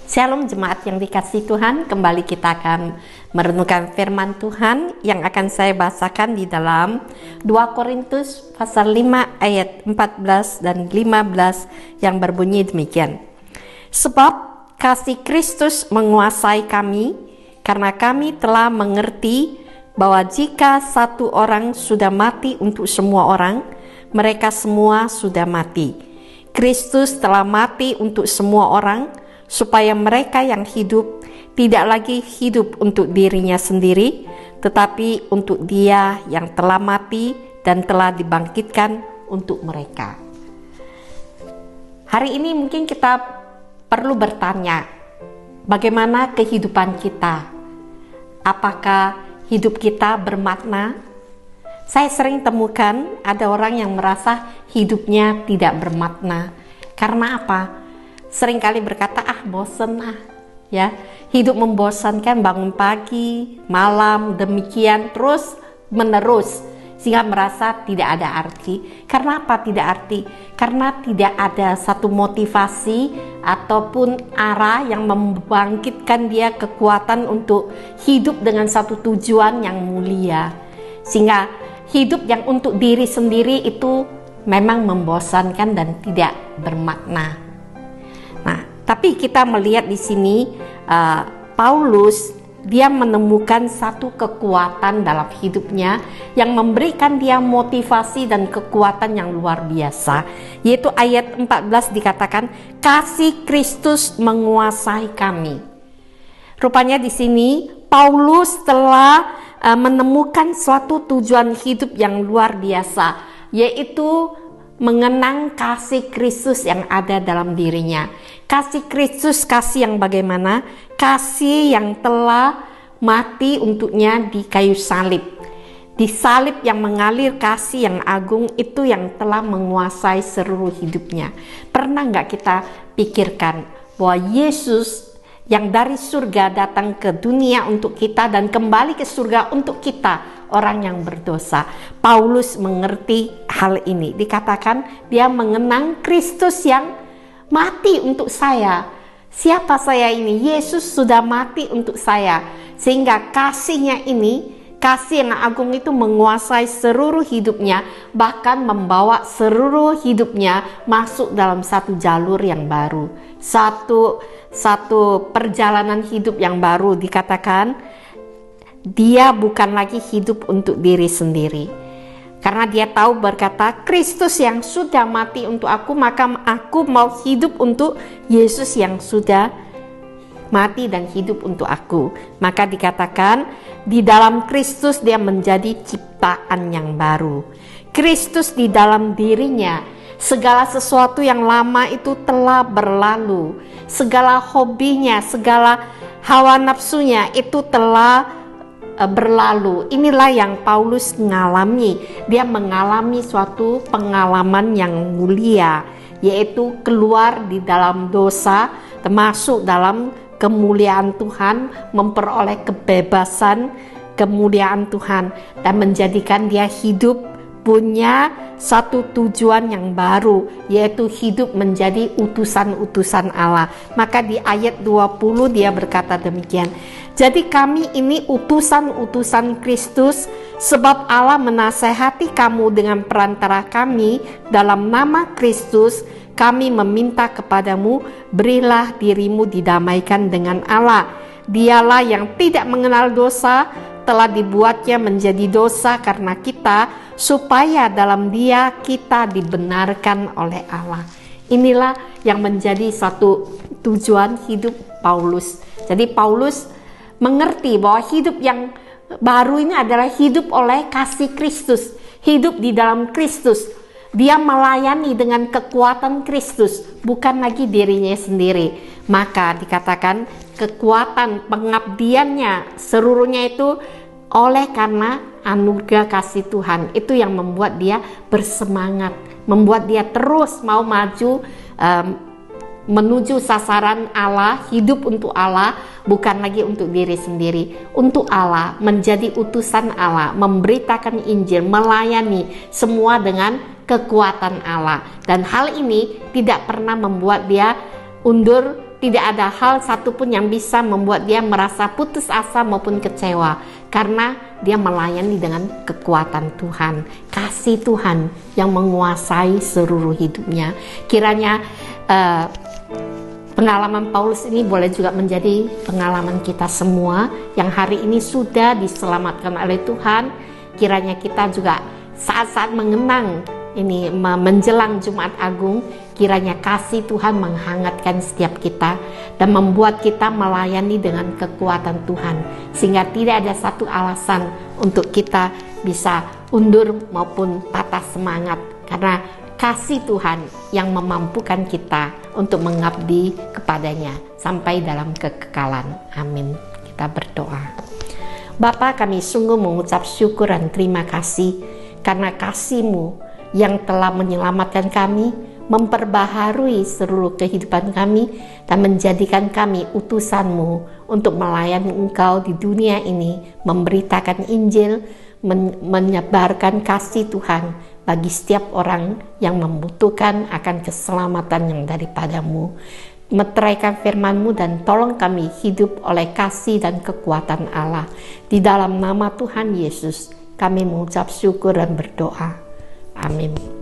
Shalom jemaat yang dikasihi Tuhan, kembali kita akan merenungkan firman Tuhan yang akan saya bahasakan di dalam 2 Korintus pasal 5 ayat 14 dan 15 yang berbunyi demikian. Sebab kasih Kristus menguasai kami, karena kami telah mengerti bahwa jika satu orang sudah mati untuk semua orang, mereka semua sudah mati. Kristus telah mati untuk semua orang, supaya mereka yang hidup tidak lagi hidup untuk dirinya sendiri, tetapi untuk Dia yang telah mati dan telah dibangkitkan untuk mereka. Hari ini mungkin kita perlu bertanya, bagaimana kehidupan kita? Apakah hidup kita bermakna? Saya sering temukan ada orang yang merasa hidupnya tidak bermakna. Karena apa? Seringkali berkata, bosen ya, hidup membosankan, bangun pagi, malam, demikian terus menerus, sehingga merasa tidak ada arti. Karena apa tidak arti? Karena tidak ada satu motivasi ataupun arah yang membangkitkan dia kekuatan untuk hidup dengan satu tujuan yang mulia. Sehingga hidup yang untuk diri sendiri itu memang membosankan dan tidak bermakna. Nah, tapi kita melihat di sini Paulus dia menemukan satu kekuatan dalam hidupnya yang memberikan dia motivasi dan kekuatan yang luar biasa, yaitu ayat 14 dikatakan kasih Kristus menguasai kami. Rupanya di sini Paulus telah menemukan suatu tujuan hidup yang luar biasa, yaitu mengenang kasih Kristus yang ada dalam dirinya. Kasih Kristus, kasih yang bagaimana? Kasih yang telah mati untuknya di kayu salib. Di salib yang mengalir kasih yang agung itu yang telah menguasai seluruh hidupnya. Pernah nggak kita pikirkan bahwa Yesus yang dari surga datang ke dunia untuk kita dan kembali ke surga untuk kita, orang yang berdosa. Paulus mengerti hal ini. Dikatakan dia mengenang Kristus yang mati untuk saya. Siapa saya ini? Yesus sudah mati untuk saya. Sehingga kasihnya ini, kasih yang agung itu menguasai seluruh hidupnya, bahkan membawa seluruh hidupnya masuk dalam satu jalur yang baru. Satu perjalanan hidup yang baru. Dikatakan dia bukan lagi hidup untuk diri sendiri, karena dia tahu berkata Kristus yang sudah mati untuk aku, maka aku mau hidup untuk Yesus yang sudah mati dan hidup untuk aku. Maka dikatakan di dalam Kristus dia menjadi ciptaan yang baru. Kristus di dalam dirinya, segala sesuatu yang lama itu telah berlalu, segala hobinya, segala hawa nafsunya itu telah berlalu. Inilah yang Paulus mengalami. Dia mengalami suatu pengalaman yang mulia, yaitu keluar di dalam dosa, termasuk dalam kemuliaan Tuhan, memperoleh kebebasan kemuliaan Tuhan, dan menjadikan dia hidup punya satu tujuan yang baru, yaitu hidup menjadi utusan-utusan Allah. Maka di ayat 20 dia berkata demikian, jadi kami ini utusan-utusan Kristus, sebab Allah menasehati kamu dengan perantara kami dalam nama Kristus. Kami meminta kepadamu, berilah dirimu didamaikan dengan Allah. Dialah yang tidak mengenal dosa, telah dibuatnya menjadi dosa karena kita, supaya dalam Dia kita dibenarkan oleh Allah. Inilah yang menjadi satu tujuan hidup Paulus. Jadi Paulus mengerti bahwa hidup yang baru ini adalah hidup oleh kasih Kristus, hidup di dalam Kristus. Dia melayani dengan kekuatan Kristus, bukan lagi dirinya sendiri. Maka dikatakan kekuatan pengabdiannya seluruhnya itu oleh karena anugerah kasih Tuhan. Itu yang membuat dia bersemangat, membuat dia terus mau maju menuju sasaran Allah, hidup untuk Allah, bukan lagi untuk diri sendiri, untuk Allah, menjadi utusan Allah, memberitakan Injil, melayani semua dengan kekuatan Allah. Dan hal ini tidak pernah membuat dia undur tidak ada hal satupun yang bisa membuat dia merasa putus asa maupun kecewa, karena dia melayani dengan kekuatan Tuhan, kasih Tuhan yang menguasai seluruh hidupnya. Kiranya pengalaman Paulus ini boleh juga menjadi pengalaman kita semua yang hari ini sudah diselamatkan oleh Tuhan. Kiranya kita juga saat-saat mengenang ini menjelang Jumat Agung, kiranya kasih Tuhan menghangatkan setiap kita dan membuat kita melayani dengan kekuatan Tuhan, sehingga tidak ada satu alasan untuk kita bisa undur maupun patah semangat, karena kasih Tuhan yang memampukan kita untuk mengabdi kepadanya sampai dalam kekekalan. Amin. Kita berdoa. Bapa, kami sungguh mengucap syukur dan terima kasih karena kasih-Mu yang telah menyelamatkan kami, memperbaharui seluruh kehidupan kami, dan menjadikan kami utusan-Mu untuk melayani Engkau di dunia ini, memberitakan Injil, menyebarkan kasih Tuhan bagi setiap orang yang membutuhkan akan keselamatan yang daripada-Mu. Meteraikan firman-Mu dan tolong kami hidup oleh kasih dan kekuatan Allah. Di dalam nama Tuhan Yesus kami mengucap syukur dan berdoa. Amin.